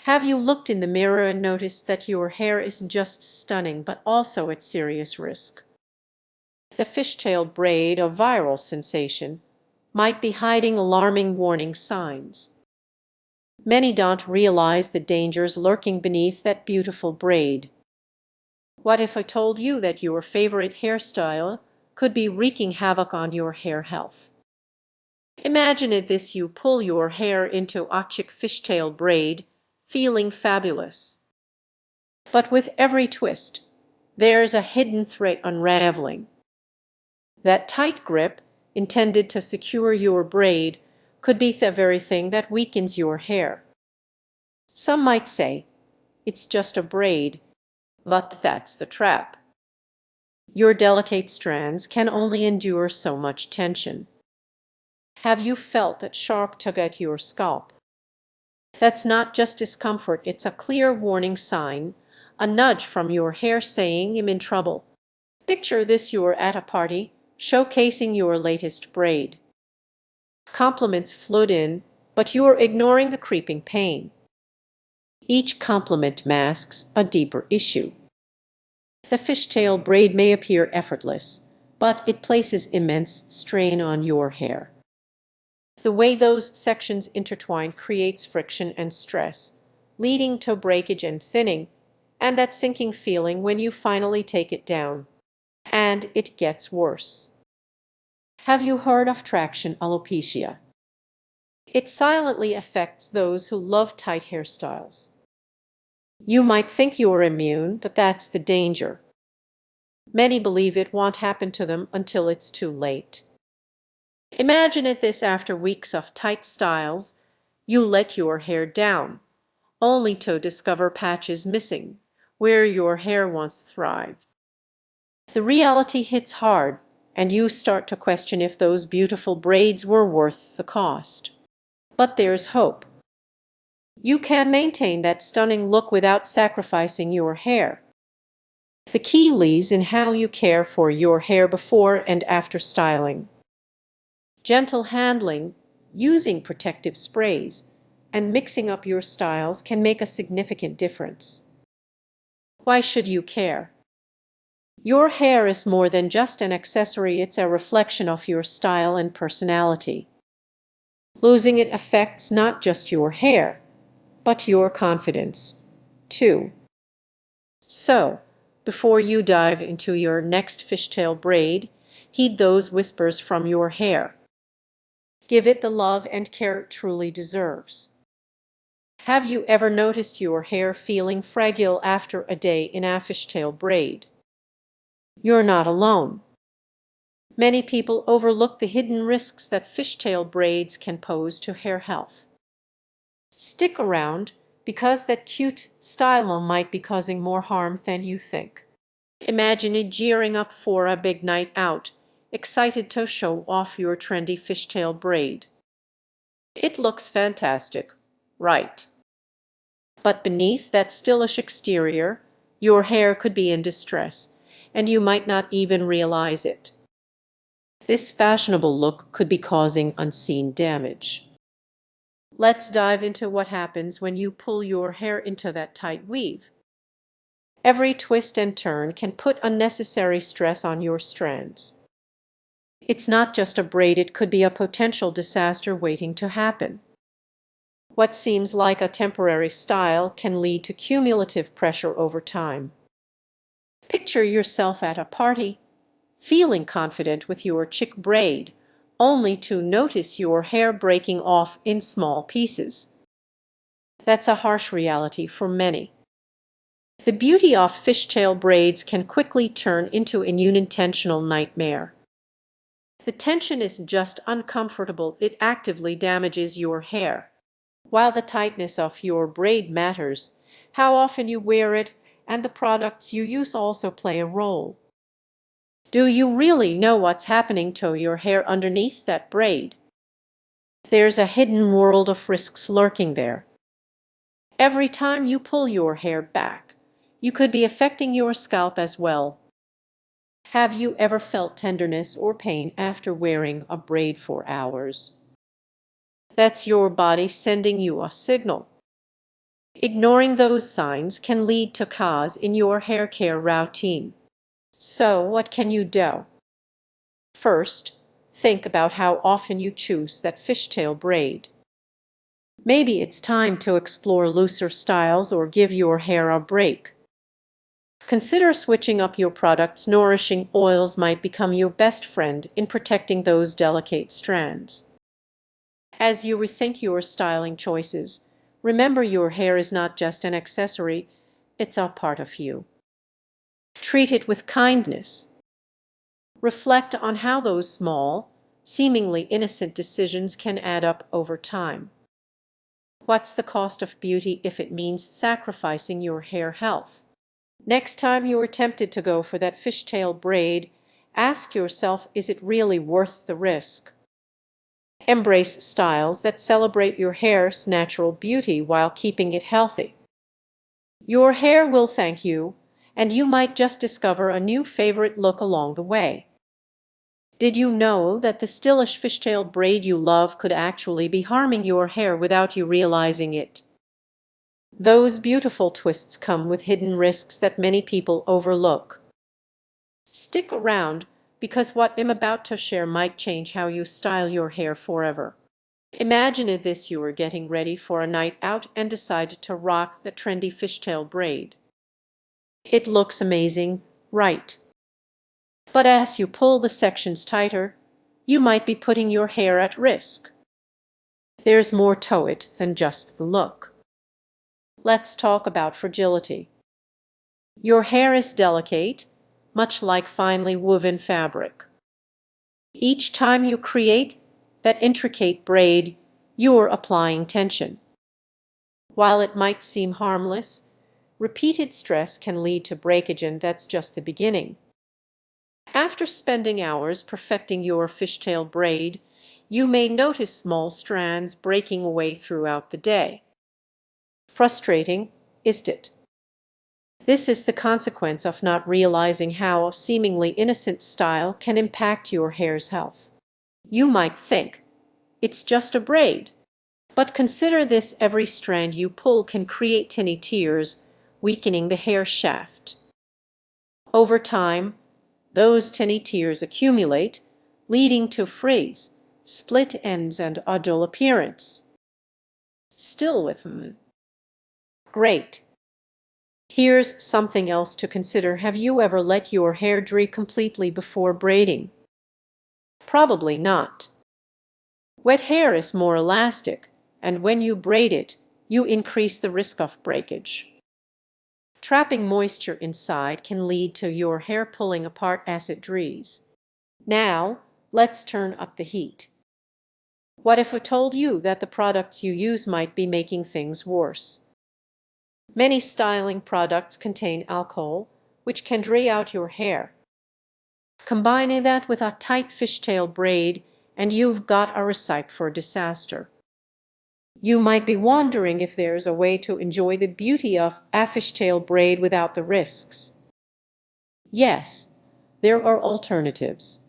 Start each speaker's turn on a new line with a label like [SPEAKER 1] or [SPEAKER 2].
[SPEAKER 1] Have you looked in the mirror and noticed that your hair isn't just stunning but also at serious risk? The fishtail braid, a viral sensation, might be hiding alarming warning signs. Many don't realize the dangers lurking beneath that beautiful braid. What if I told you that your favorite hairstyle could be wreaking havoc on your hair health? Imagine this: you pull your hair into a chic fishtail braid, feeling fabulous. But with every twist, there's a hidden thread unraveling. That tight grip, intended to secure your braid, could be the very thing that weakens your hair. Some might say, it's just a braid, but that's the trap. Your delicate strands can only endure so much tension. Have you felt that sharp tug at your scalp? That's not just discomfort, it's a clear warning sign, a nudge from your hair saying I'm in trouble. Picture this: you're at a party, showcasing your latest braid. Compliments flood in, but you're ignoring the creeping pain. Each compliment masks a deeper issue. The fishtail braid may appear effortless, but it places immense strain on your hair. The way those sections intertwine creates friction and stress, leading to breakage and thinning, and that sinking feeling when you finally take it down. And it gets worse. Have you heard of traction alopecia? It silently affects those who love tight hairstyles. You might think you're immune, but that's the danger. Many believe it won't happen to them until it's too late. Imagine this: after weeks of tight styles, you let your hair down, only to discover patches missing where your hair once thrived. The reality hits hard, and you start to question if those beautiful braids were worth the cost. But there's hope. You can maintain that stunning look without sacrificing your hair. The key lies in how you care for your hair before and after styling. Gentle handling, using protective sprays, and mixing up your styles can make a significant difference. Why should you care? Your hair is more than just an accessory, it's a reflection of your style and personality. Losing it affects not just your hair, but your confidence, too. So, before you dive into your next fishtail braid, heed those whispers from your hair. Give it the love and care it truly deserves. Have you ever noticed your hair feeling fragile after a day in a fishtail braid? You're not alone. Many people overlook the hidden risks that fishtail braids can pose to hair health. Stick around, because that cute style might be causing more harm than you think. Imagine it gearing up for a big night out, excited to show off your trendy fishtail braid. It looks fantastic, right? But beneath that stylish exterior, your hair could be in distress, and you might not even realize it. This fashionable look could be causing unseen damage. Let's dive into what happens when you pull your hair into that tight weave. Every twist and turn can put unnecessary stress on your strands. It's not just a braid, it could be a potential disaster waiting to happen. What seems like a temporary style can lead to cumulative pressure over time. Picture yourself at a party, feeling confident with your chic braid, only to notice your hair breaking off in small pieces. That's a harsh reality for many. The beauty of fishtail braids can quickly turn into an unintentional nightmare. The tension is just uncomfortable, it actively damages your hair. While the tightness of your braid matters, how often you wear it and the products you use also play a role. Do you really know what's happening to your hair underneath that braid? There's a hidden world of risks lurking there. Every time you pull your hair back, you could be affecting your scalp as well. Have you ever felt tenderness or pain after wearing a braid for hours? That's your body sending you a signal. Ignoring those signs can lead to chaos in your hair care routine. So, what can you do? First, think about how often you choose that fishtail braid. Maybe it's time to explore looser styles or give your hair a break. Consider switching up your products. Nourishing oils might become your best friend in protecting those delicate strands. As you rethink your styling choices, remember your hair is not just an accessory, it's a part of you. Treat it with kindness. Reflect on how those small, seemingly innocent decisions can add up over time. What's the cost of beauty if it means sacrificing your hair health? Next time you are tempted to go for that fishtail braid, ask yourself, is it really worth the risk? Embrace styles that celebrate your hair's natural beauty while keeping it healthy. Your hair will thank you, and you might just discover a new favorite look along the way. Did you know that the stylish fishtail braid you love could actually be harming your hair without you realizing it? Those beautiful twists come with hidden risks that many people overlook. Stick around, because what I'm about to share might change how you style your hair forever. Imagine this: you are getting ready for a night out and decide to rock the trendy fishtail braid. It looks amazing, right? But as you pull the sections tighter, you might be putting your hair at risk. There's more to it than just the look. Let's talk about fragility. Your hair is delicate, much like finely woven fabric. Each time you create that intricate braid, you're applying tension. While it might seem harmless, repeated stress can lead to breakage, and that's just the beginning. After spending hours perfecting your fishtail braid, you may notice small strands breaking away throughout the day. Frustrating, isn't it? This is the consequence of not realizing how a seemingly innocent style can impact your hair's health. You might think, it's just a braid. But consider this: every strand you pull can create tiny tears, weakening the hair shaft. Over time, those tiny tears accumulate, leading to frizz, split ends, and a dull appearance. Still with me? Great. Here's something else to consider. Have you ever let your hair dry completely before braiding? Probably not. Wet hair is more elastic, and when you braid it, you increase the risk of breakage. Trapping moisture inside can lead to your hair pulling apart as it dries. Now, let's turn up the heat. What if I told you that the products you use might be making things worse? Many styling products contain alcohol, which can dry out your hair. Combine that with a tight fishtail braid, and you've got a recipe for disaster. You might be wondering if there's a way to enjoy the beauty of a fishtail braid without the risks. Yes, there are alternatives.